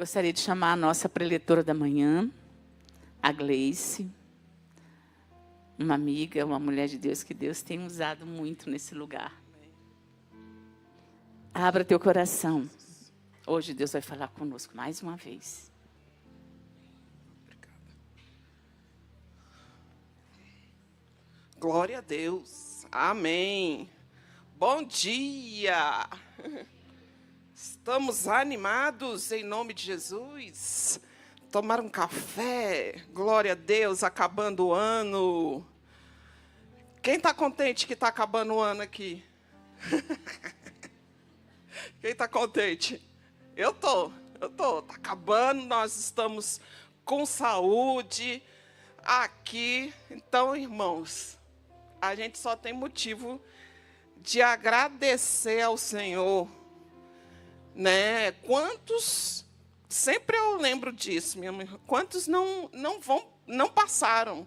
Gostaria de chamar a nossa preletora da manhã, a Gleice, uma amiga, uma mulher de Deus que Deus tem usado muito nesse lugar. Abra teu coração. Hoje Deus vai falar conosco mais uma vez. Glória a Deus. Amém. Bom dia. Estamos animados em nome de Jesus. Tomar um café. Glória a Deus, acabando o ano. Quem está contente que está acabando o ano aqui? Quem está contente? Eu tô. Está acabando, nós estamos com saúde aqui. Então, irmãos, a gente só tem motivo de agradecer ao Senhor, né? Quantos, sempre eu lembro disso, minha mãe, quantos não passaram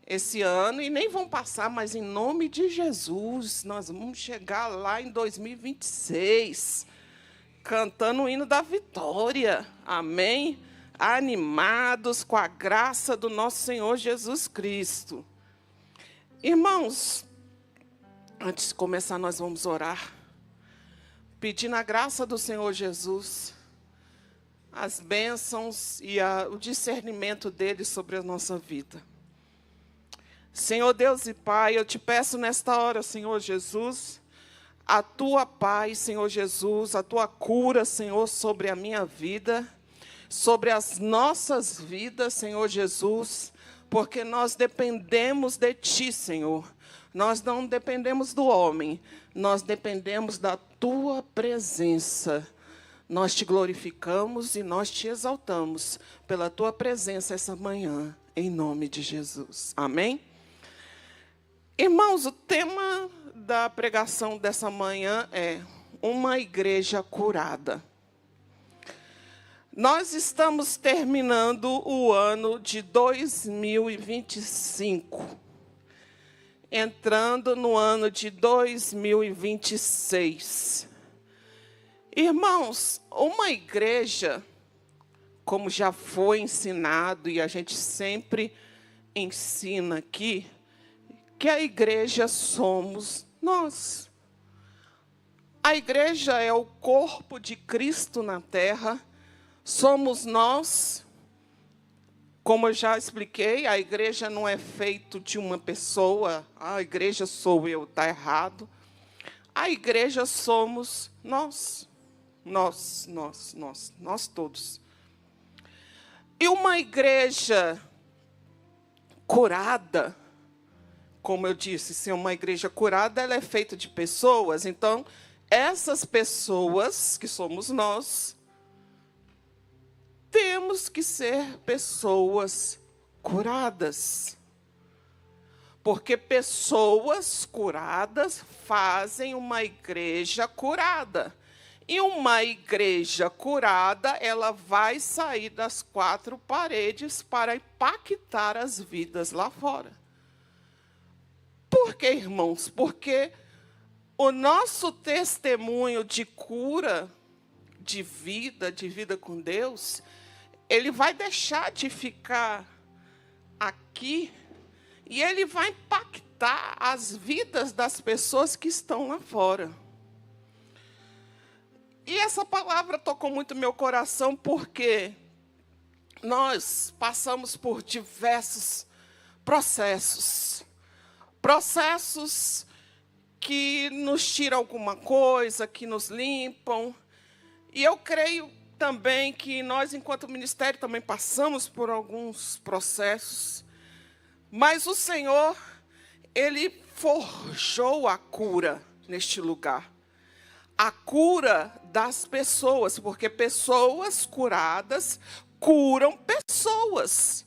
esse ano e nem vão passar, mas em nome de Jesus, nós vamos chegar lá em 2026, cantando o hino da vitória, amém? Animados com a graça do nosso Senhor Jesus Cristo. Irmãos, antes de começar, nós vamos orar, pedindo a graça do Senhor Jesus, as bênçãos e o discernimento dele sobre a nossa vida. Senhor Deus e Pai, eu te peço nesta hora, Senhor Jesus, a tua paz, Senhor Jesus, a tua cura, Senhor, sobre a minha vida, sobre as nossas vidas, Senhor Jesus, porque nós dependemos de Ti, Senhor. Nós não dependemos do homem, nós dependemos da Tua presença. Nós te glorificamos e nós te exaltamos pela Tua presença essa manhã, em nome de Jesus. Amém? Irmãos, o tema da pregação dessa manhã é uma igreja curada. Nós estamos terminando o ano de 2025, entrando no ano de 2026. Irmãos, uma igreja, como já foi ensinado, e a gente sempre ensina aqui, que a igreja somos nós. A igreja é o corpo de Cristo na terra. Somos nós, como eu já expliquei, a igreja não é feito de uma pessoa, a igreja sou eu, está errado. A igreja somos nós, nós todos. E uma igreja curada, como eu disse, se é uma igreja curada, ela é feita de pessoas. Então, essas pessoas, que somos nós, temos que ser pessoas curadas. Porque pessoas curadas fazem uma igreja curada. E uma igreja curada, ela vai sair das quatro paredes para impactar as vidas lá fora. Por quê, irmãos? Porque o nosso testemunho de cura, de vida com Deus, ele vai deixar de ficar aqui e ele vai impactar as vidas das pessoas que estão lá fora. E essa palavra tocou muito meu coração porque nós passamos por diversos processos. Processos que nos tiram alguma coisa, que nos limpam. E eu creio também que nós, enquanto ministério, também passamos por alguns processos. Mas o Senhor, Ele forjou a cura neste lugar. A cura das pessoas, porque pessoas curadas curam pessoas.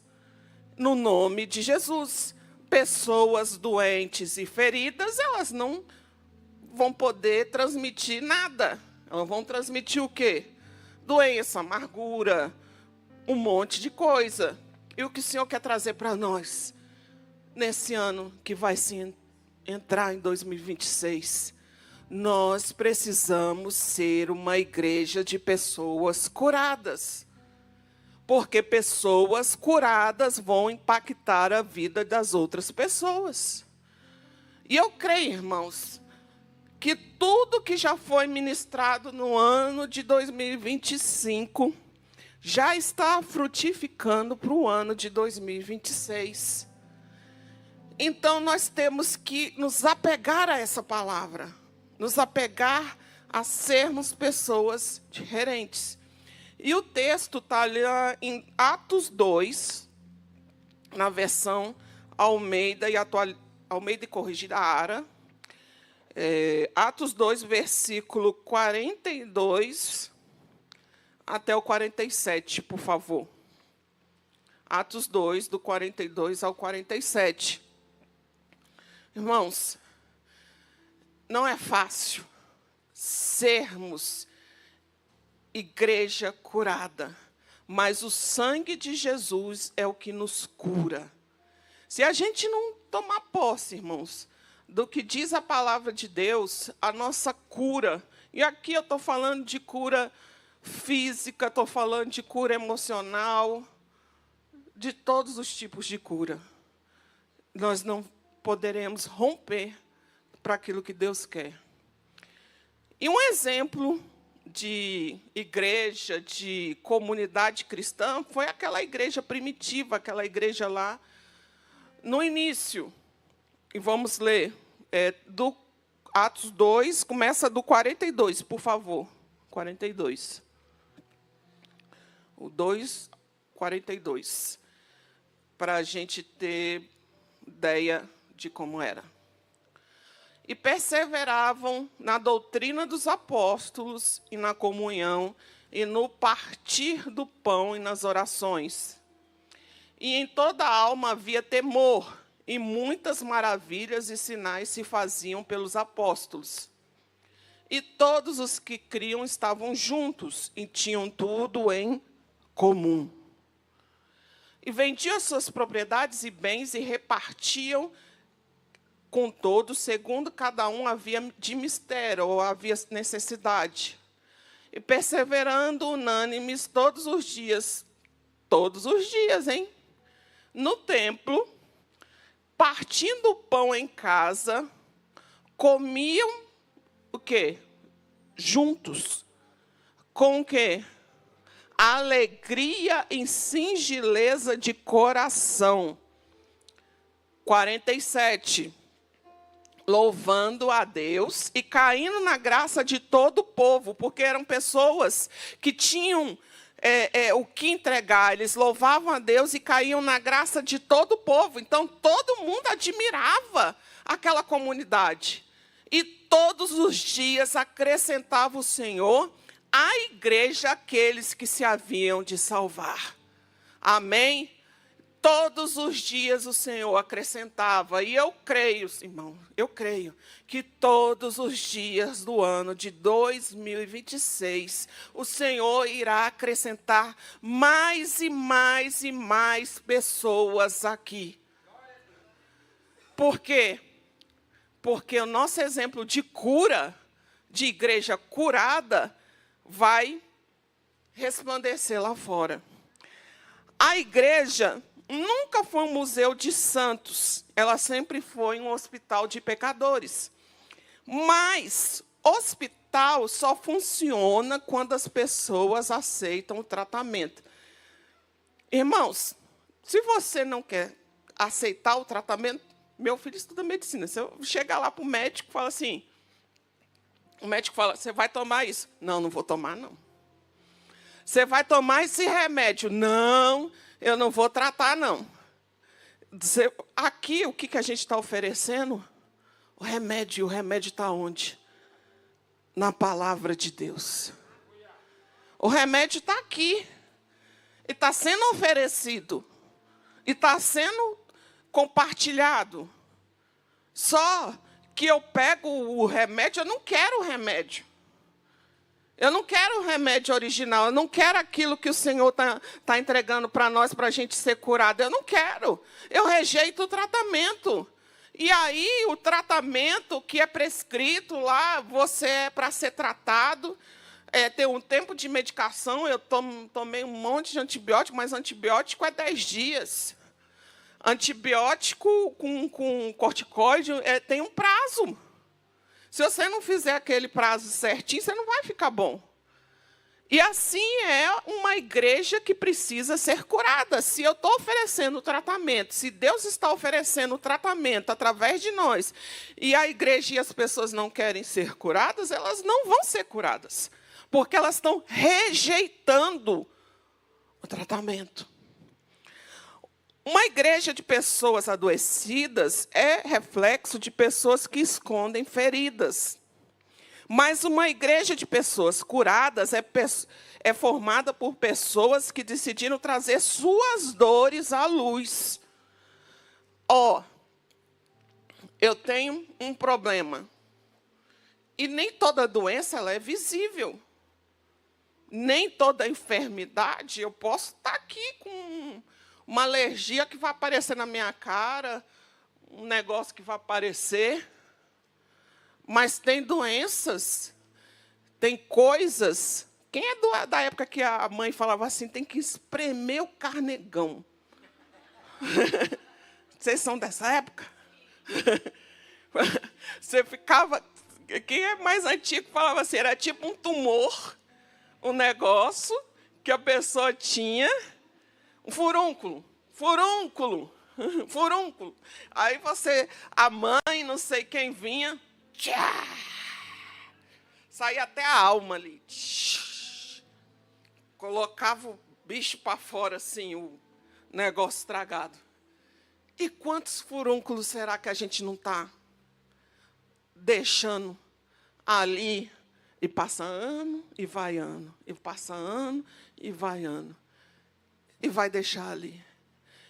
No nome de Jesus. Pessoas doentes e feridas, elas não vão poder transmitir nada. Elas vão transmitir o quê? Doença, amargura, um monte de coisa. E o que o Senhor quer trazer para nós, nesse ano que vai se entrar em 2026? Nós precisamos ser uma igreja de pessoas curadas. Porque pessoas curadas vão impactar a vida das outras pessoas. E eu creio, irmãos, que tudo que já foi ministrado no ano de 2025 já está frutificando para o ano de 2026. Então, nós temos que nos apegar a essa palavra, nos apegar a sermos pessoas diferentes. E o texto está ali em Atos 2, na versão Almeida e Corrigida Ara. Atos 2, versículo 42 até o 47, por favor. Atos 2, do 42 ao 47. Irmãos, não é fácil sermos igreja curada, mas o sangue de Jesus é o que nos cura. Se a gente não tomar posse, irmãos, do que diz a palavra de Deus, a nossa cura, e aqui eu estou falando de cura física, estou falando de cura emocional, de todos os tipos de cura, nós não poderemos romper para aquilo que Deus quer. E um exemplo de igreja, de comunidade cristã, foi aquela igreja primitiva, aquela igreja lá no início. E vamos ler do Atos 2, começa do 42, por favor. 42. O 2, 42. Para a gente ter ideia de como era. E perseveravam na doutrina dos apóstolos e na comunhão e no partir do pão e nas orações. E em toda a alma havia temor, e muitas maravilhas e sinais se faziam pelos apóstolos. E todos os que criam estavam juntos e tinham tudo em comum. E vendiam suas propriedades e bens e repartiam com todos, segundo cada um havia de mistério, ou havia necessidade. E perseverando unânimes todos os dias, hein? No templo, partindo o pão em casa, comiam o quê? Juntos. Com o quê? Alegria e singeleza de coração. 47. Louvando a Deus e caindo na graça de todo o povo, porque eram pessoas que tinham o que entregar. Eles louvavam a Deus e caíam na graça de todo o povo. Então, todo mundo admirava aquela comunidade. E todos os dias acrescentava o Senhor à igreja aqueles que se haviam de salvar. Amém? Todos os dias o Senhor acrescentava. E eu creio, irmão, eu creio que todos os dias do ano de 2026, o Senhor irá acrescentar mais e mais e mais pessoas aqui. Por quê? Porque o nosso exemplo de cura, de igreja curada, vai resplandecer lá fora. A igreja nunca foi um museu de santos, ela sempre foi um hospital de pecadores. Mas hospital só funciona quando as pessoas aceitam o tratamento. Irmãos, se você não quer aceitar o tratamento, meu filho estuda medicina. Se eu chegar lá para o médico e falar assim, o médico fala, você vai tomar isso? Não, não vou tomar, não. Você vai tomar esse remédio? Não, eu não vou tratar, não. Aqui, o que a gente está oferecendo? O remédio está onde? Na palavra de Deus. O remédio está aqui. E está sendo oferecido. E está sendo compartilhado. Só que eu pego o remédio, eu não quero o remédio. Eu não quero o remédio original, eu não quero aquilo que o Senhor tá entregando para nós, para a gente ser curado. Eu não quero. Eu rejeito o tratamento. E aí, o tratamento que é prescrito lá, você é para ser tratado, tem um tempo de medicação. Eu tomei um monte de antibiótico, mas antibiótico é 10 dias. Antibiótico com corticoide tem um prazo. Se você não fizer aquele prazo certinho, você não vai ficar bom. E assim é uma igreja que precisa ser curada. Se eu estou oferecendo tratamento, se Deus está oferecendo tratamento através de nós, e a igreja e as pessoas não querem ser curadas, elas não vão ser curadas, porque elas estão rejeitando o tratamento. Uma igreja de pessoas adoecidas é reflexo de pessoas que escondem feridas. Mas uma igreja de pessoas curadas é formada por pessoas que decidiram trazer suas dores à luz. Eu tenho um problema. E nem toda doença ela é visível. Nem toda enfermidade, eu posso estar aqui com uma alergia que vai aparecer na minha cara, um negócio que vai aparecer. Mas tem doenças, tem coisas. Quem é da época que a mãe falava assim, tem que espremer o carnegão? Vocês são dessa época? Você ficava... Quem é mais antigo falava assim, era tipo um tumor, um negócio que a pessoa tinha, um furúnculo. Aí a mãe, não sei quem vinha... Saía até a alma ali. Colocava o bicho para fora, assim, o negócio estragado. E quantos furúnculos será que a gente não está deixando ali? E passa ano, e vai ano. E passa ano, e vai ano. E vai deixar ali.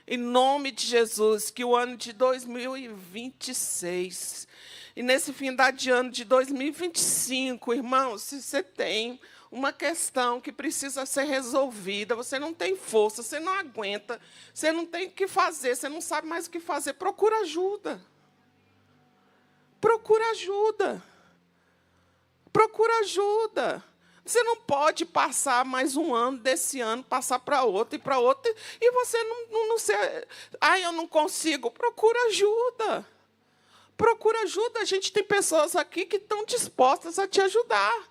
Em nome de Jesus, que o ano de 2026... E nesse fim de ano de 2025, irmãos, se você tem uma questão que precisa ser resolvida, você não tem força, você não aguenta, você não tem o que fazer, você não sabe mais o que fazer, procura ajuda. Procura ajuda. Procura ajuda. Você não pode passar mais um ano desse ano, passar para outro e para outro, e você não ser... eu não consigo. Procura ajuda. Procura ajuda. A gente tem pessoas aqui que estão dispostas a te ajudar.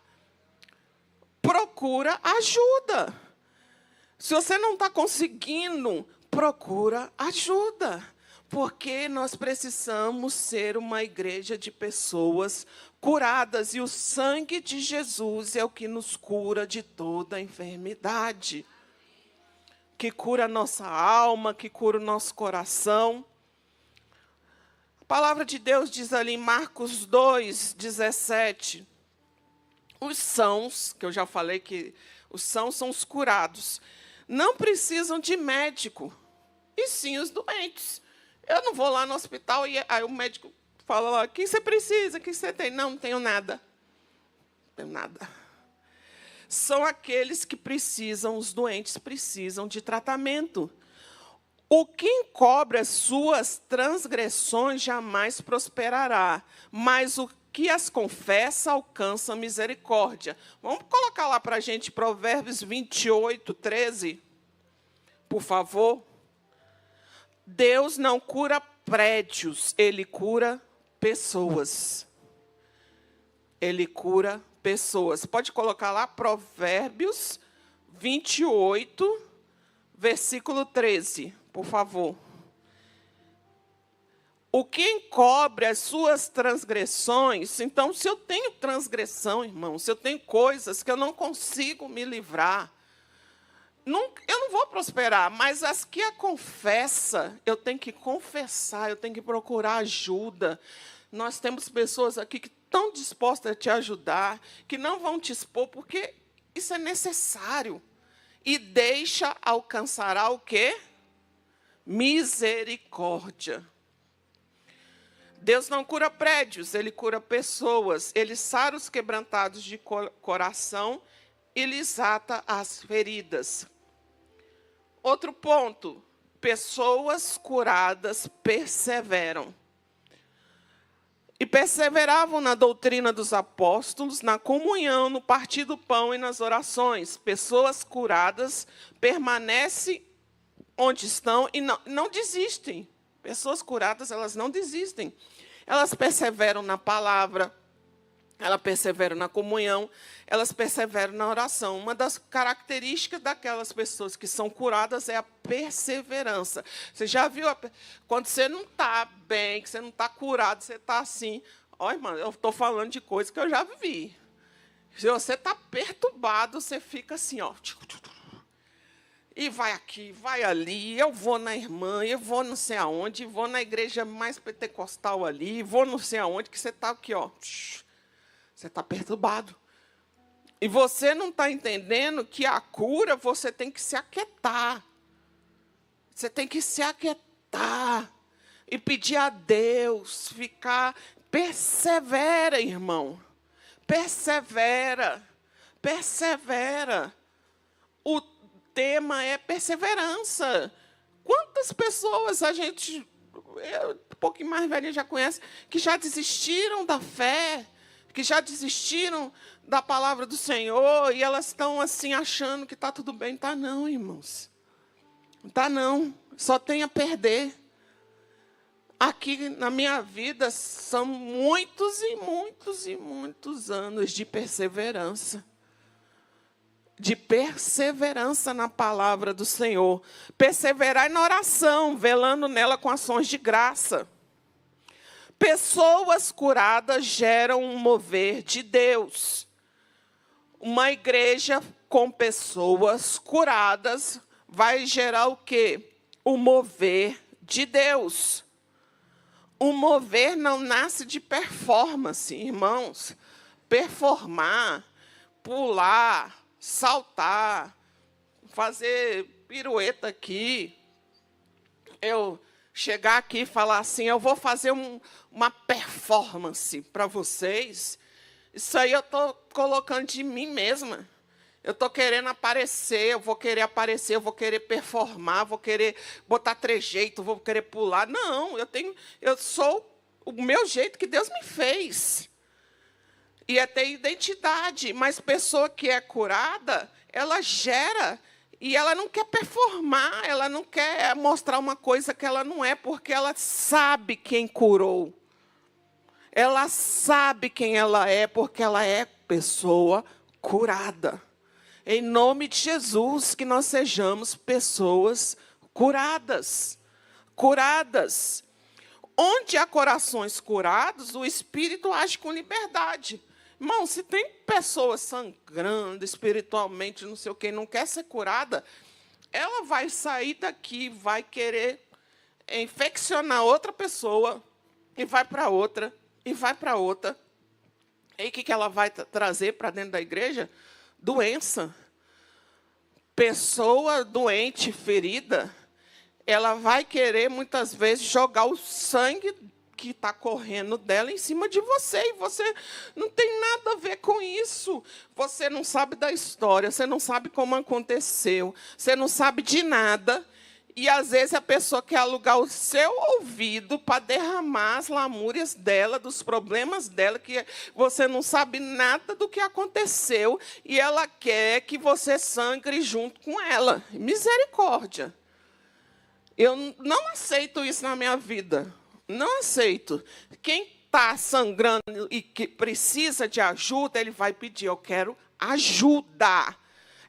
Procura ajuda. Se você não está conseguindo, procura ajuda. Porque nós precisamos ser uma igreja de pessoas curadas. E o sangue de Jesus é o que nos cura de toda enfermidade. Que cura a nossa alma, que cura o nosso coração. A palavra de Deus diz ali em Marcos 2:17, os sãos, que eu já falei que os sãos são os curados, não precisam de médico, e sim os doentes. Eu não vou lá no hospital e aí o médico fala lá, o que você precisa, o que você tem? Não tenho nada. Não tenho nada. São aqueles que precisam, os doentes precisam de tratamento. O que encobre as suas transgressões jamais prosperará, mas o que as confessa alcança misericórdia. Vamos colocar lá para a gente Provérbios 28:13, por favor. Deus não cura prédios, Ele cura pessoas. Ele cura pessoas. Pode colocar lá Provérbios 28, versículo 13. Por favor. O que encobre as suas transgressões... Então, se eu tenho transgressão, irmão, se eu tenho coisas que eu não consigo me livrar, eu não vou prosperar, mas as que a confessa, eu tenho que confessar, eu tenho que procurar ajuda. Nós temos pessoas aqui que estão dispostas a te ajudar, que não vão te expor, porque isso é necessário. E alcançará o quê? Misericórdia. Deus não cura prédios, Ele cura pessoas. Ele sara os quebrantados de coração e lhes ata as feridas. Outro ponto, pessoas curadas perseveram. E perseveravam na doutrina dos apóstolos, na comunhão, no partir do pão e nas orações. Pessoas curadas permanecem onde estão e não desistem. Pessoas curadas, elas não desistem. Elas perseveram na palavra, elas perseveram na comunhão, elas perseveram na oração. Uma das características daquelas pessoas que são curadas é a perseverança. Você já viu, quando você não está bem, que você não está curado, você está assim. Olha, irmão, eu estou falando de coisa que eu já vivi. Se você está perturbado, você fica assim, ó. E vai aqui, vai ali, eu vou na irmã, eu vou não sei aonde, vou na igreja mais pentecostal ali, vou não sei aonde, que você está aqui, ó. Você está perturbado. E você não está entendendo que a cura, você tem que se aquietar. Você tem que se aquietar e pedir a Deus, ficar... Persevera, irmão. Persevera. Persevera. O tema é perseverança. Quantas pessoas a gente, um pouquinho mais velha, já conhece, que já desistiram da fé, que já desistiram da palavra do Senhor, e elas estão assim, achando que está tudo bem. Está não, irmãos. Está não. Só tem a perder. Aqui na minha vida são muitos e muitos e muitos anos de perseverança. De perseverança na palavra do Senhor. Perseverar na oração, velando nela com ações de graça. Pessoas curadas geram um mover de Deus. Uma igreja com pessoas curadas vai gerar o quê? O mover de Deus. O mover não nasce de performance, irmãos. Performar, pular, saltar, fazer pirueta aqui. Eu chegar aqui e falar assim, eu vou fazer uma performance para vocês. Isso aí eu estou colocando de mim mesma. Eu estou querendo aparecer, eu vou querer aparecer, eu vou querer performar, vou querer botar trejeito, vou querer pular. Não, eu sou o meu jeito que Deus me fez. E é ter identidade. Mas pessoa que é curada, ela gera e ela não quer performar, ela não quer mostrar uma coisa que ela não é, porque ela sabe quem curou. Ela sabe quem ela é, porque ela é pessoa curada. Em nome de Jesus, que nós sejamos pessoas curadas. Curadas. Onde há corações curados, o Espírito age com liberdade. Irmão, se tem pessoas sangrando espiritualmente, não sei o quê, não quer ser curada, ela vai sair daqui, vai querer infeccionar outra pessoa, e vai para outra, e vai para outra. E o que ela vai trazer para dentro da igreja? Doença. Pessoa doente, ferida, ela vai querer, muitas vezes, jogar o sangue que está correndo dela em cima de você. E você não tem nada a ver com isso. Você não sabe da história, você não sabe como aconteceu, você não sabe de nada. E, às vezes, a pessoa quer alugar o seu ouvido para derramar as lamúrias dela, dos problemas dela, que você não sabe nada do que aconteceu, e ela quer que você sangre junto com ela. Misericórdia. Eu não aceito isso na minha vida. Não aceito. Quem está sangrando e que precisa de ajuda, ele vai pedir, eu quero ajuda.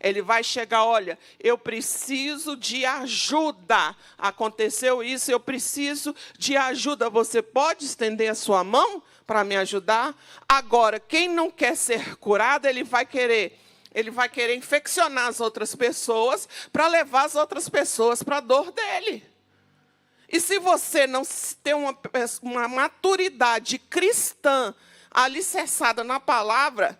Ele vai chegar, olha, eu preciso de ajuda. Aconteceu isso, eu preciso de ajuda. Você pode estender a sua mão para me ajudar? Agora, quem não quer ser curado, ele vai querer infeccionar as outras pessoas para levar as outras pessoas para a dor dele. E se você não tem uma maturidade cristã alicerçada na palavra,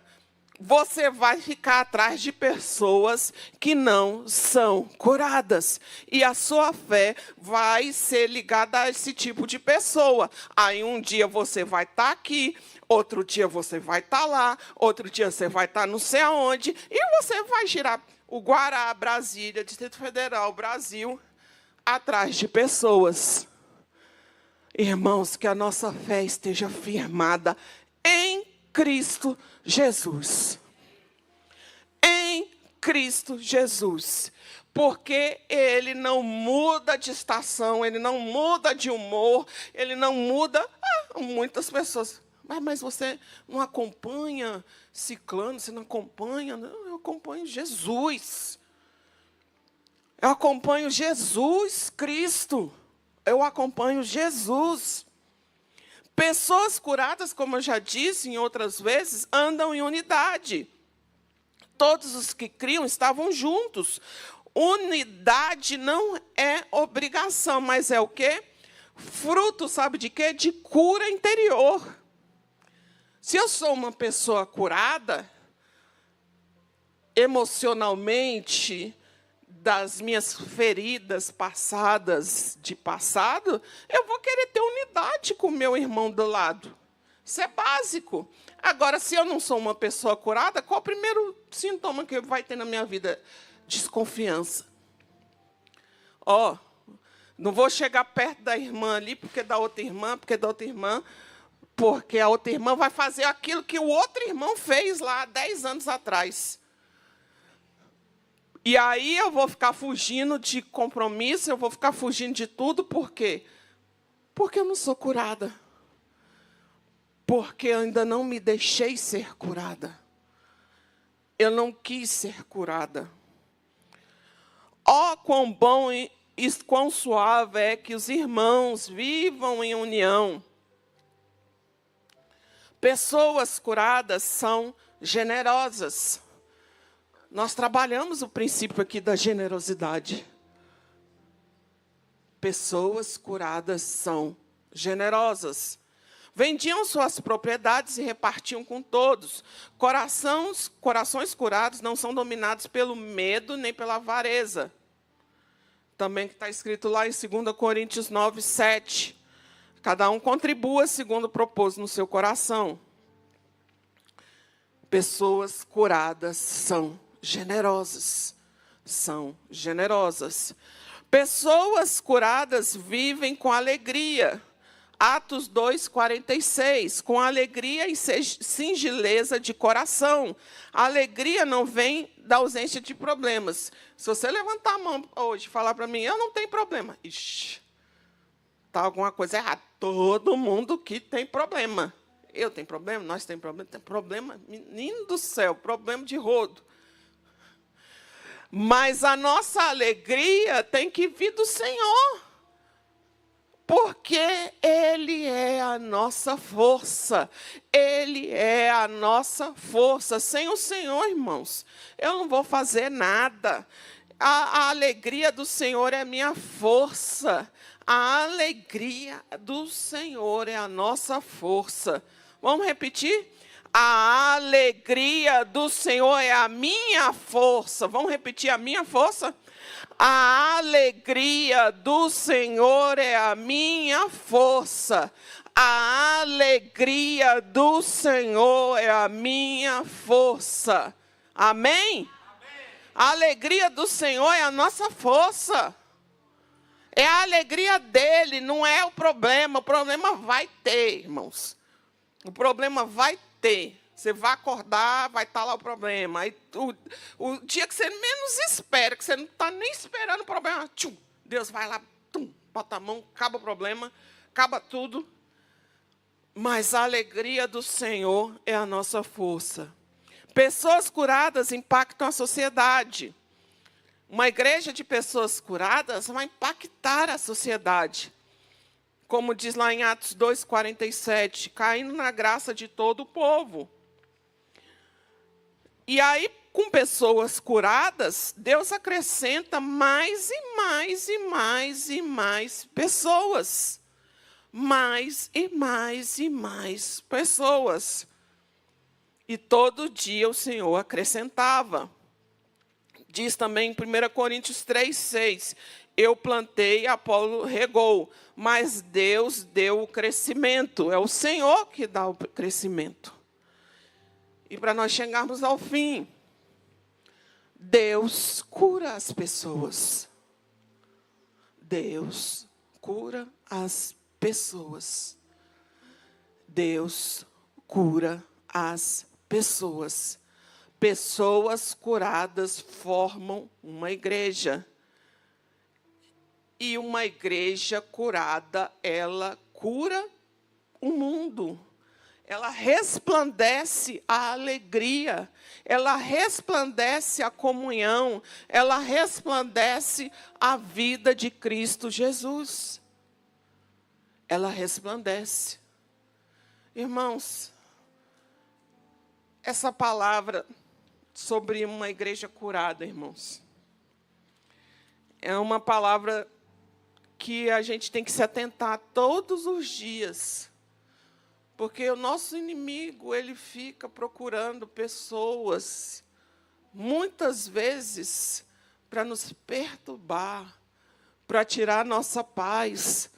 você vai ficar atrás de pessoas que não são curadas. E a sua fé vai ser ligada a esse tipo de pessoa. Aí um dia você vai estar aqui, outro dia você vai estar lá, outro dia você vai estar não sei aonde, e você vai girar o Guará, Brasília, Distrito Federal, Brasil, atrás de pessoas. Irmãos, que a nossa fé esteja firmada em Cristo Jesus. Em Cristo Jesus. Porque Ele não muda de estação, Ele não muda de humor, Ele não muda... muitas pessoas... Mas você não acompanha ciclano, você não acompanha... Não, eu acompanho Jesus. Eu acompanho Jesus Cristo. Eu acompanho Jesus. Pessoas curadas, como eu já disse em outras vezes, andam em unidade. Todos os que criam estavam juntos. Unidade não é obrigação, mas é o quê? Fruto, sabe de quê? De cura interior. Se eu sou uma pessoa curada, emocionalmente, das minhas feridas passadas de passado, eu vou querer ter unidade com o meu irmão do lado. Isso é básico. Agora, se eu não sou uma pessoa curada, qual o primeiro sintoma que vai ter na minha vida? Desconfiança. Não vou chegar perto da irmã ali, porque da outra irmã, porque a outra irmã vai fazer aquilo que o outro irmão fez lá há 10 anos atrás. E aí eu vou ficar fugindo de compromisso, eu vou ficar fugindo de tudo, por quê? Porque eu não sou curada. Porque eu ainda não me deixei ser curada. Eu não quis ser curada. Quão bom e quão suave é que os irmãos vivam em união. Pessoas curadas são generosas. Nós trabalhamos o princípio aqui da generosidade. Pessoas curadas são generosas. Vendiam suas propriedades e repartiam com todos. Corações curados não são dominados pelo medo nem pela avareza. Também está escrito lá em 2 Coríntios 9, 7. Cada um contribua segundo propôs no seu coração. Pessoas curadas são generosas. São generosas. Pessoas curadas vivem com alegria. Atos 2, 46. Com alegria e singeleza de coração. A alegria não vem da ausência de problemas. Se você levantar a mão hoje e falar para mim, eu não tenho problema. Ixi, está alguma coisa errada. Todo mundo que tem problema. Eu tenho problema, nós temos problema. Tem problema, menino do céu, problema de rodo. Mas a nossa alegria tem que vir do Senhor. Porque Ele é a nossa força. Ele é a nossa força. Sem o Senhor, irmãos, eu não vou fazer nada. A alegria do Senhor é a minha força. A alegria do Senhor é a nossa força. Vamos repetir? A alegria do Senhor é a minha força. Vamos repetir a minha força? A alegria do Senhor é a minha força. A alegria do Senhor é a minha força. Amém? A alegria do Senhor é a nossa força. É a alegria dele, não é o problema. O problema vai ter, irmãos. O problema vai ter. Você vai acordar, vai estar lá o problema. Aí, o dia que você menos espera, que você não está nem esperando o problema, tchum, Deus vai lá, bota a mão, acaba o problema, acaba tudo. Mas a alegria do Senhor é a nossa força. Pessoas curadas impactam a sociedade. Uma igreja de pessoas curadas vai impactar a sociedade. Como diz lá em Atos 2, 47, caindo na graça de todo o povo. E aí, com pessoas curadas, Deus acrescenta mais e mais e mais e mais pessoas. Mais e mais e mais pessoas. E todo dia o Senhor acrescentava. Diz também em 1 Coríntios 3, 6. Eu plantei, Apolo regou, mas Deus deu o crescimento. É o Senhor que dá o crescimento. E para nós chegarmos ao fim, Deus cura as pessoas. Deus cura as pessoas. Deus cura as pessoas. Pessoas curadas formam uma igreja. E uma igreja curada, ela cura o mundo. Ela resplandece a alegria, ela resplandece a comunhão, ela resplandece a vida de Cristo Jesus. Ela resplandece. Irmãos, essa palavra sobre uma igreja curada, irmãos, é uma palavra que a gente tem que se atentar todos os dias. Porque o nosso inimigo, ele fica procurando pessoas, muitas vezes, para nos perturbar, para tirar a nossa paz,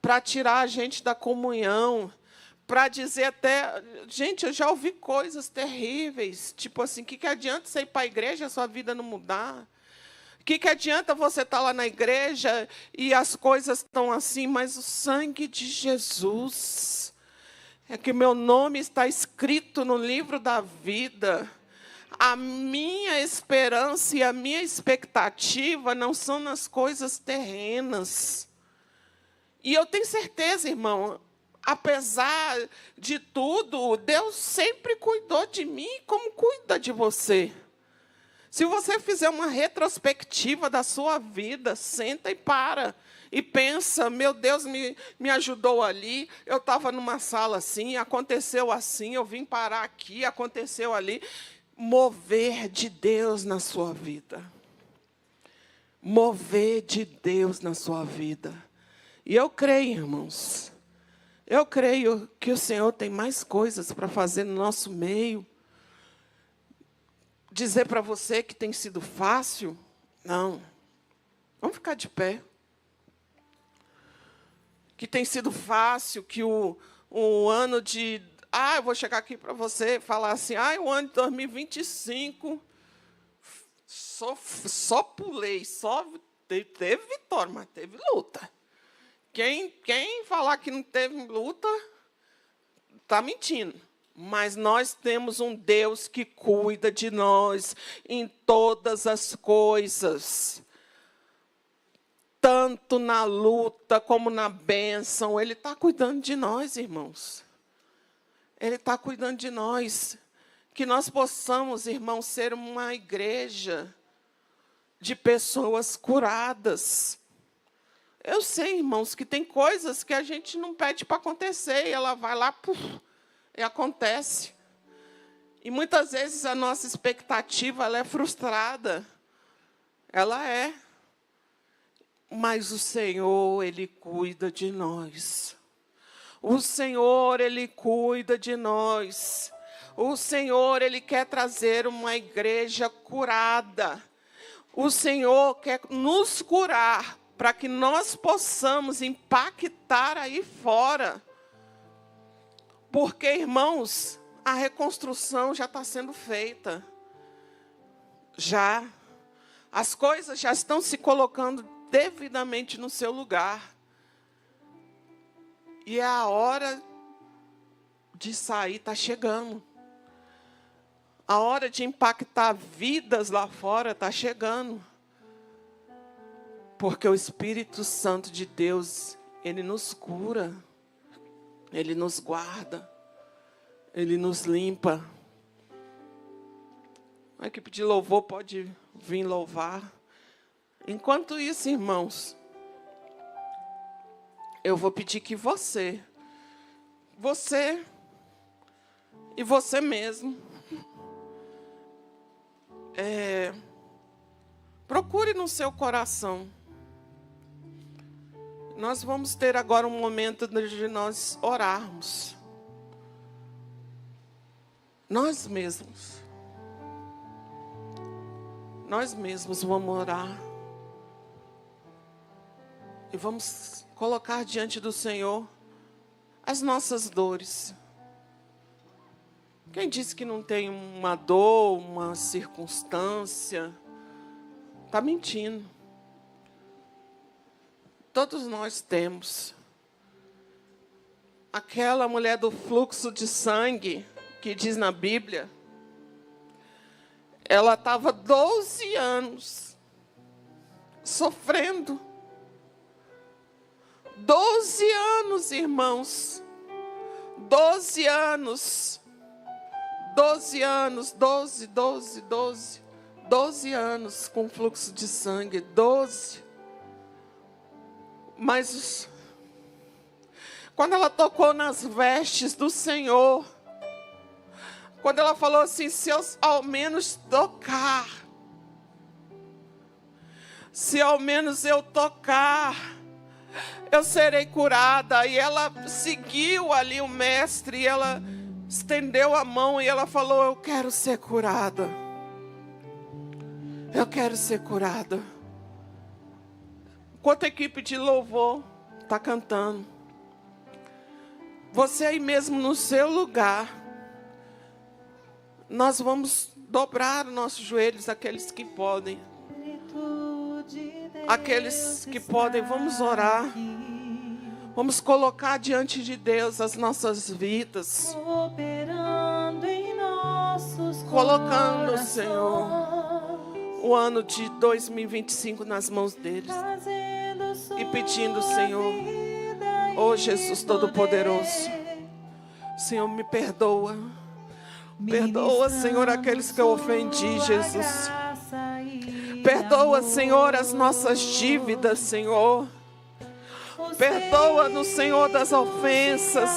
para tirar a gente da comunhão, para dizer até... Gente, eu já ouvi coisas terríveis, tipo assim, o que adianta você ir para a igreja e a sua vida não mudar? O que adianta você estar lá na igreja e as coisas estão assim, mas o sangue de Jesus... É que meu nome está escrito no livro da vida. A minha esperança e a minha expectativa não são nas coisas terrenas. E eu tenho certeza, irmão, apesar de tudo, Deus sempre cuidou de mim como cuida de você. Se você fizer uma retrospectiva da sua vida, senta e para. E pensa, meu Deus me ajudou ali, eu estava numa sala assim, aconteceu assim, eu vim parar aqui, aconteceu ali. Mover de Deus na sua vida. Mover de Deus na sua vida. E eu creio, irmãos, eu creio que o Senhor tem mais coisas para fazer no nosso meio. Dizer para você que tem sido fácil? Não. Vamos ficar de pé. Que tem sido fácil, que o ano de... eu vou chegar aqui para você e falar assim, o ano de 2025, só pulei, só teve vitória, mas teve luta. Quem falar que não teve luta, está mentindo. Mas nós temos um Deus que cuida de nós em todas as coisas. Tanto na luta como na bênção, Ele está cuidando de nós, irmãos. Ele está cuidando de nós. Que nós possamos, irmãos, ser uma igreja de pessoas curadas. Eu sei, irmãos, que tem coisas que a gente não pede para acontecer, e ela vai lá, e acontece. E muitas vezes a nossa expectativa ela é frustrada. Ela é. Mas o Senhor, Ele cuida de nós. O Senhor, Ele cuida de nós. O Senhor, Ele quer trazer uma igreja curada. O Senhor quer nos curar para que nós possamos impactar aí fora. Porque, irmãos, a reconstrução já está sendo feita. Já. As coisas já estão se colocando devidamente no seu lugar. E a hora de sair está chegando. A hora de impactar vidas lá fora está chegando. Porque o Espírito Santo de Deus, Ele nos cura. Ele nos guarda. Ele nos limpa. A equipe de louvor pode vir louvar. Enquanto isso, irmãos, eu vou pedir que você e você mesmo, procure no seu coração. Nós vamos ter agora um momento de nós orarmos. Nós mesmos vamos orar. E vamos colocar diante do Senhor as nossas dores. Quem disse que não tem uma dor, uma circunstância, está mentindo. Todos nós temos. aquela mulher do fluxo de sangue, que diz na Bíblia, ela estava 12 anos sofrendo. 12 anos, irmãos. 12 anos. 12 anos, 12 anos com fluxo de sangue, 12. Mas quando ela tocou nas vestes do Senhor, quando ela falou assim, se eu ao menos tocar, se ao menos eu tocar, eu serei curada. E ela seguiu ali o mestre, e ela estendeu a mão e ela falou, eu quero ser curada. Eu quero ser curada. Enquanto a equipe de louvor está cantando, você aí mesmo no seu lugar, nós vamos dobrar os nossos joelhos, aqueles que podem. Aqueles que podem, vamos orar. Vamos colocar diante de Deus as nossas vidas. Colocando, Senhor, o ano de 2025 nas mãos deles. E pedindo, Senhor, oh Jesus Todo-Poderoso, Senhor, me perdoa. Perdoa, Senhor, aqueles que eu ofendi, Jesus. Perdoa, Senhor, as nossas dívidas, Senhor. Perdoa-nos, Senhor, das ofensas.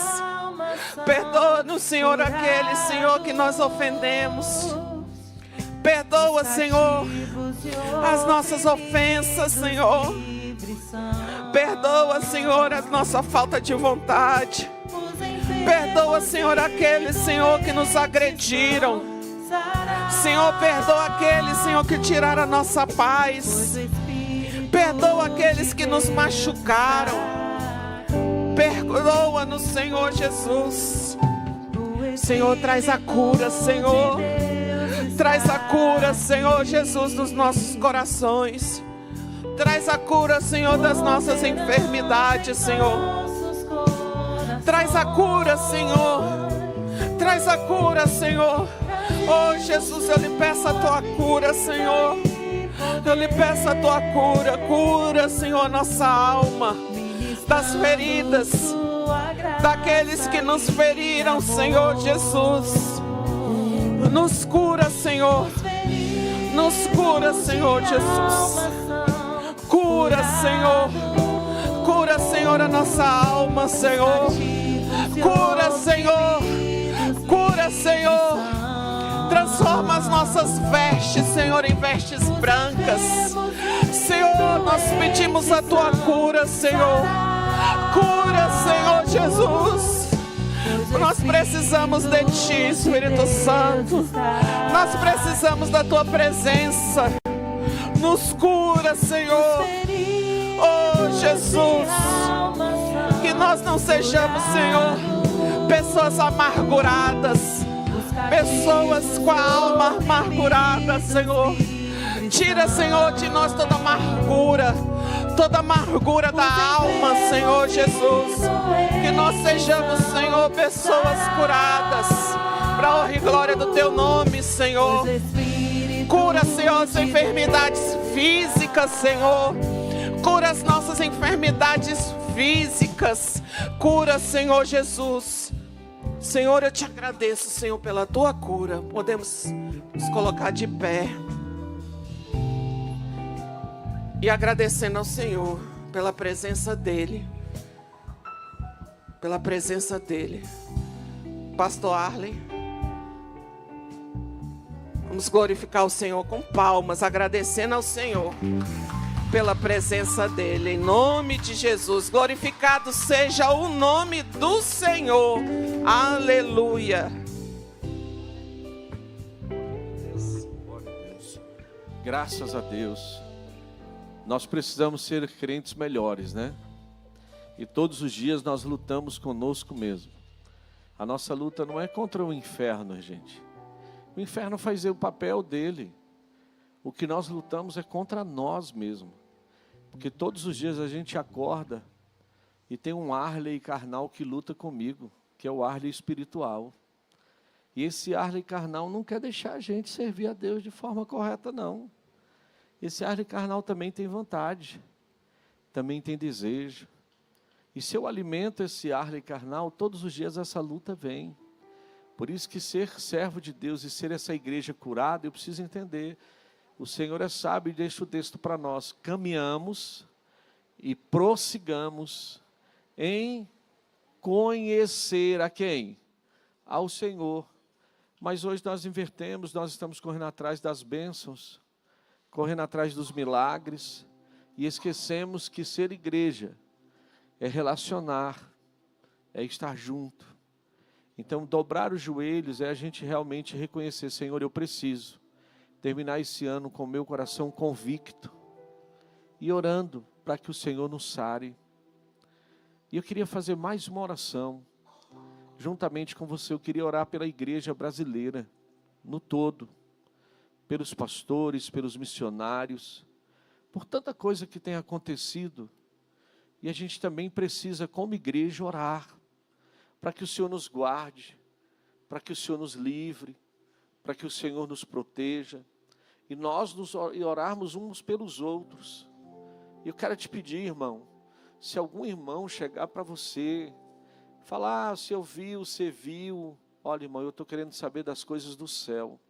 Perdoa-nos, Senhor, aqueles, Senhor, que nós ofendemos. Perdoa, Senhor, as nossas ofensas, Senhor. Perdoa, Senhor, a nossa falta de vontade. Perdoa, Senhor, aqueles, Senhor, que nos agrediram. Senhor, perdoa aqueles, Senhor, que tiraram a nossa paz. Perdoa aqueles que nos machucaram. Perdoa-nos, Senhor Jesus. Senhor, traz a cura, Senhor. Traz a cura, Senhor Jesus, dos nossos corações. Traz a cura, Senhor, das nossas enfermidades, Senhor. Traz a cura, Senhor. Traz a cura, Senhor. Oh, Jesus, eu lhe peço a tua cura, Senhor. Eu lhe peço a tua cura. Cura, Senhor, nossa alma das feridas daqueles que nos feriram, Senhor Jesus. Nos cura, Senhor. Nos cura, Senhor Jesus. Cura, Senhor. Cura, Senhor, a nossa alma, Senhor. Cura, Senhor. Cura, Senhor. Transforma as nossas vestes, Senhor, em vestes brancas. Senhor, nós pedimos a tua cura, Senhor. Cura, Senhor Jesus. Nós precisamos de ti, Espírito Santo. Nós precisamos da tua presença. Nos cura, Senhor. Oh, Jesus. Que nós não sejamos, Senhor, pessoas amarguradas. Pessoas com a alma amargurada, Senhor. Tira, Senhor, de nós toda amargura da alma, Senhor Jesus. Que nós sejamos, Senhor, pessoas curadas, para a honra e glória do teu nome, Senhor. Cura, Senhor, as enfermidades físicas, Senhor. Cura as nossas enfermidades físicas. Cura, Senhor Jesus. Senhor, eu te agradeço, Senhor, pela tua cura. Podemos nos colocar de pé. E agradecendo ao Senhor pela presença dEle. Pela presença dEle. Pastor Arley. Vamos glorificar o Senhor com palmas, agradecendo ao Senhor pela presença dEle. Em nome de Jesus, glorificado seja o nome do Senhor. Aleluia. Graças a Deus. Nós precisamos ser crentes melhores, né? E todos os dias nós lutamos conosco mesmo. A nossa luta não é contra o inferno, gente. O inferno faz o papel dele. O que nós lutamos é contra nós mesmos. Porque todos os dias a gente acorda E tem um Arley carnal que luta comigo, que é o Arley espiritual. E esse Arley carnal não quer deixar a gente servir a Deus de forma correta, não. Esse Arley carnal também tem vontade, também tem desejo. E se eu alimento esse Arley carnal, todos os dias essa luta vem. Por isso que ser servo de Deus e ser essa igreja curada, eu preciso entender. O Senhor é sábio e deixa o texto para nós. Caminhamos e prossigamos em conhecer a quem? Ao Senhor. Mas hoje nós invertemos, nós estamos correndo atrás das bênçãos, correndo atrás dos milagres, e esquecemos que ser igreja é relacionar, é estar junto. Então, dobrar os joelhos é a gente realmente reconhecer, Senhor, eu preciso terminar esse ano com o meu coração convicto e orando para que o Senhor nos sare. E eu queria fazer mais uma oração, juntamente com você. Eu queria orar pela igreja brasileira, no todo, pelos pastores, pelos missionários, por tanta coisa que tem acontecido. E a gente também precisa, como igreja, orar, para que o Senhor nos guarde, para que o Senhor nos livre, para que o Senhor nos proteja, e nós orarmos uns pelos outros. E eu quero te pedir, irmão, se algum irmão chegar para você, falar, se eu vi, você viu, olha, irmão, eu estou querendo saber das coisas do céu,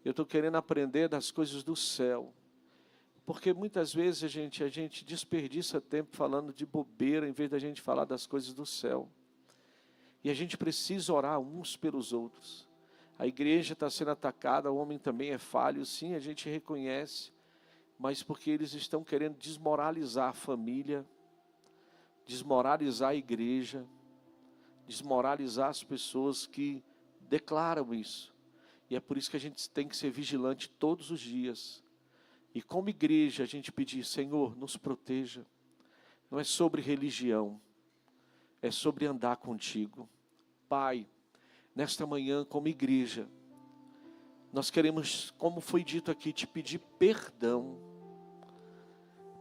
eu estou querendo aprender das coisas do céu, porque muitas vezes a gente desperdiça tempo falando de bobeira, em vez da gente falar das coisas do céu, e a gente precisa orar uns pelos outros. A igreja está sendo atacada, o homem também é falho, sim, a gente reconhece, mas porque eles estão querendo desmoralizar a família, desmoralizar a igreja, desmoralizar as pessoas que declaram isso. E é por isso que a gente tem que ser vigilante todos os dias. E como igreja a gente pedir, Senhor, nos proteja. Não é sobre religião, é sobre andar contigo. Pai, nesta manhã como igreja, nós queremos, como foi dito aqui, te pedir perdão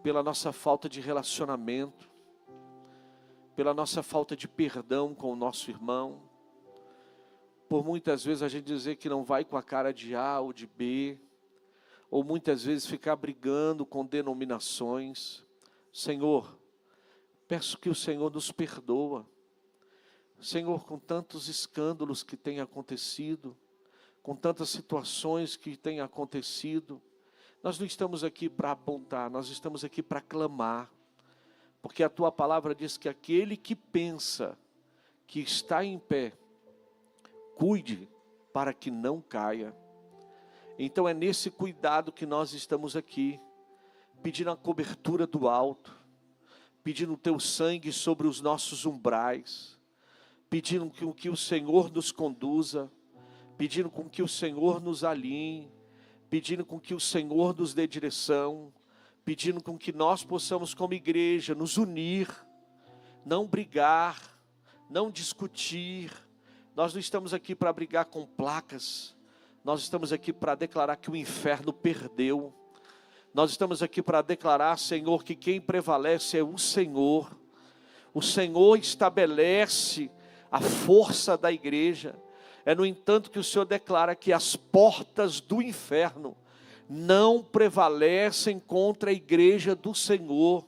pela nossa falta de relacionamento, pela nossa falta de perdão com o nosso irmão, por muitas vezes a gente dizer que não vai com a cara de A ou de B, ou muitas vezes ficar brigando com denominações. Senhor, peço que o Senhor nos perdoa. Senhor, com tantos escândalos que têm acontecido, com tantas situações que têm acontecido, nós não estamos aqui para apontar, nós estamos aqui para clamar, porque a Tua palavra diz que aquele que pensa que está em pé, cuide para que não caia. Então é nesse cuidado que nós estamos aqui, pedindo a cobertura do alto, pedindo o Teu sangue sobre os nossos umbrais, pedindo que o Senhor nos conduza, pedindo com que o Senhor nos alinhe, pedindo com que o Senhor nos dê direção, pedindo com que nós possamos como igreja nos unir, não brigar, não discutir. Nós não estamos aqui para brigar com placas, nós estamos aqui para declarar que o inferno perdeu, nós estamos aqui para declarar, Senhor, que quem prevalece é o Senhor estabelece a força da igreja. É no entanto que o Senhor declara que as portas do inferno não prevalecem contra a igreja do Senhor.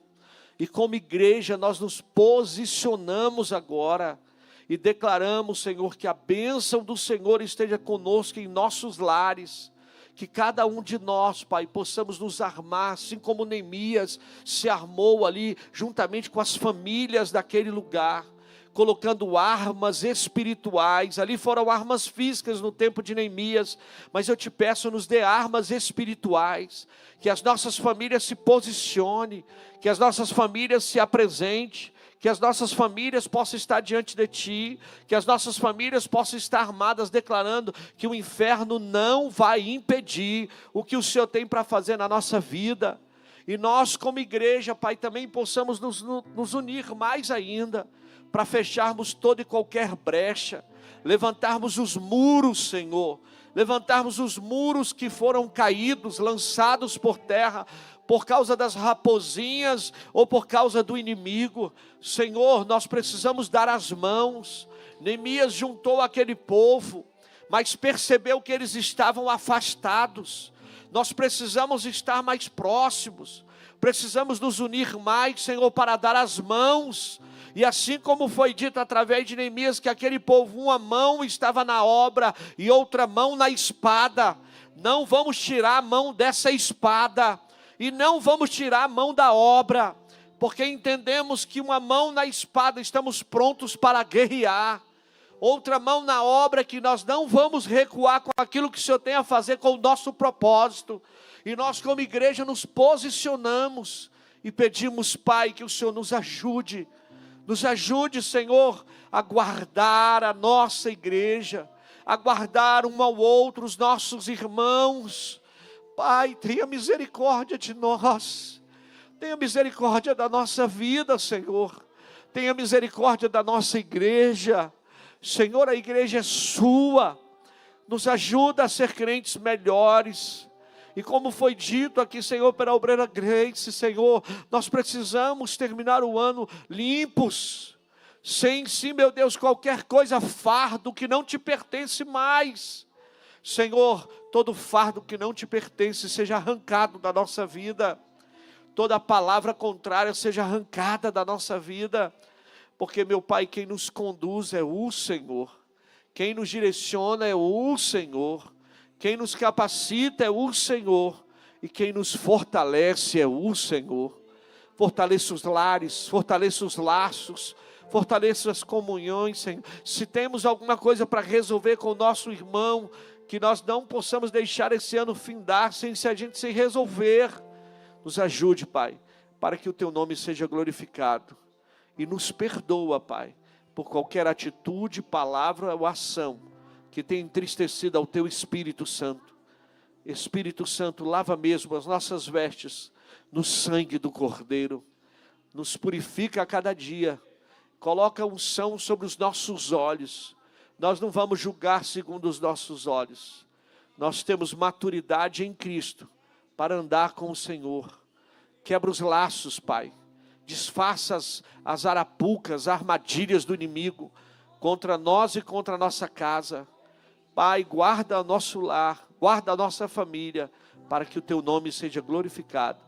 E como igreja nós nos posicionamos agora e declaramos, Senhor, que a bênção do Senhor esteja conosco em nossos lares, que cada um de nós, Pai, possamos nos armar, assim como Neemias se armou ali, juntamente com as famílias daquele lugar, colocando armas espirituais. Ali foram armas físicas no tempo de Neemias, mas eu te peço, nos dê armas espirituais, que as nossas famílias se posicionem, que as nossas famílias se apresentem, que as nossas famílias possam estar diante de Ti, que as nossas famílias possam estar armadas, declarando que o inferno não vai impedir o que o Senhor tem para fazer na nossa vida. E nós como igreja, Pai, também possamos nos unir mais ainda, para fecharmos toda e qualquer brecha, levantarmos os muros, Senhor, levantarmos os muros que foram caídos, lançados por terra, por causa das raposinhas ou por causa do inimigo. Senhor, nós precisamos dar as mãos. Neemias juntou aquele povo, mas percebeu que eles estavam afastados. Nós precisamos estar mais próximos, precisamos nos unir mais, Senhor, para dar as mãos. E assim como foi dito através de Neemias, que aquele povo, uma mão estava na obra e outra mão na espada. Não vamos tirar a mão dessa espada e não vamos tirar a mão da obra, porque entendemos que uma mão na espada estamos prontos para guerrear, outra mão na obra, que nós não vamos recuar com aquilo que o Senhor tem a fazer com o nosso propósito. E nós como igreja nos posicionamos e pedimos, Pai, que o Senhor nos ajude, Senhor, a guardar a nossa igreja, a guardar um ao outro, os nossos irmãos. Pai, tenha misericórdia de nós, tenha misericórdia da nossa vida, Senhor, tenha misericórdia da nossa igreja. Senhor, a igreja é sua, nos ajuda a ser crentes melhores. E como foi dito aqui, Senhor, pela obreira Grace, Senhor, nós precisamos terminar o ano limpos, sem sim, meu Deus, qualquer coisa, fardo que não te pertence mais. Senhor, todo fardo que não te pertence seja arrancado da nossa vida, toda palavra contrária seja arrancada da nossa vida, porque, meu Pai, quem nos conduz é o Senhor, quem nos direciona é o Senhor, quem nos capacita é o Senhor, e quem nos fortalece é o Senhor. Fortaleça os lares, fortaleça os laços, fortaleça as comunhões, Senhor. Se temos alguma coisa para resolver com o nosso irmão, que nós não possamos deixar esse ano findar sem resolver. Nos ajude, Pai, para que o Teu nome seja glorificado. E nos perdoa, Pai, por qualquer atitude, palavra ou ação que tenha entristecido ao Teu Espírito Santo. Espírito Santo, lava mesmo as nossas vestes no sangue do Cordeiro. Nos purifica a cada dia. Coloca unção sobre os nossos olhos. Nós não vamos julgar segundo os nossos olhos. Nós temos maturidade em Cristo para andar com o Senhor. Quebra os laços, Pai. Desfaça as arapucas, armadilhas do inimigo contra nós e contra a nossa casa. Pai, guarda o nosso lar, guarda a nossa família, para que o Teu nome seja glorificado,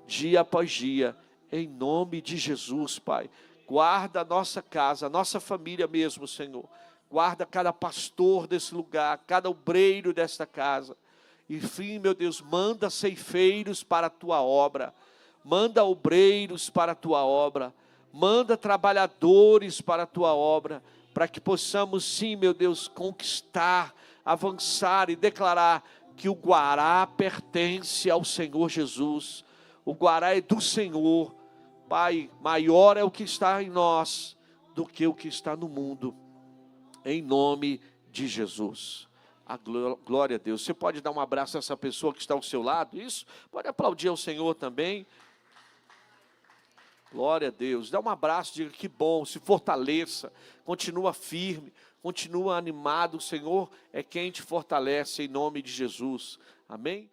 dia após dia, em nome de Jesus, Pai. Guarda a nossa casa, a nossa família mesmo, Senhor. Guarda cada pastor desse lugar, cada obreiro desta casa. Enfim, meu Deus, manda ceifeiros para a Tua obra. Manda obreiros para a Tua obra. Manda trabalhadores para a Tua obra. Para que possamos, sim, meu Deus, conquistar, avançar e declarar que o Guará pertence ao Senhor Jesus. O Guará é do Senhor. Pai, maior é o que está em nós do que o que está no mundo. Em nome de Jesus. A glória a Deus. Você pode dar um abraço a essa pessoa que está ao seu lado? Isso? Pode aplaudir ao Senhor também. Glória a Deus. Dá um abraço, diga que bom, se fortaleça. Continua firme, continua animado. O Senhor é quem te fortalece em nome de Jesus. Amém?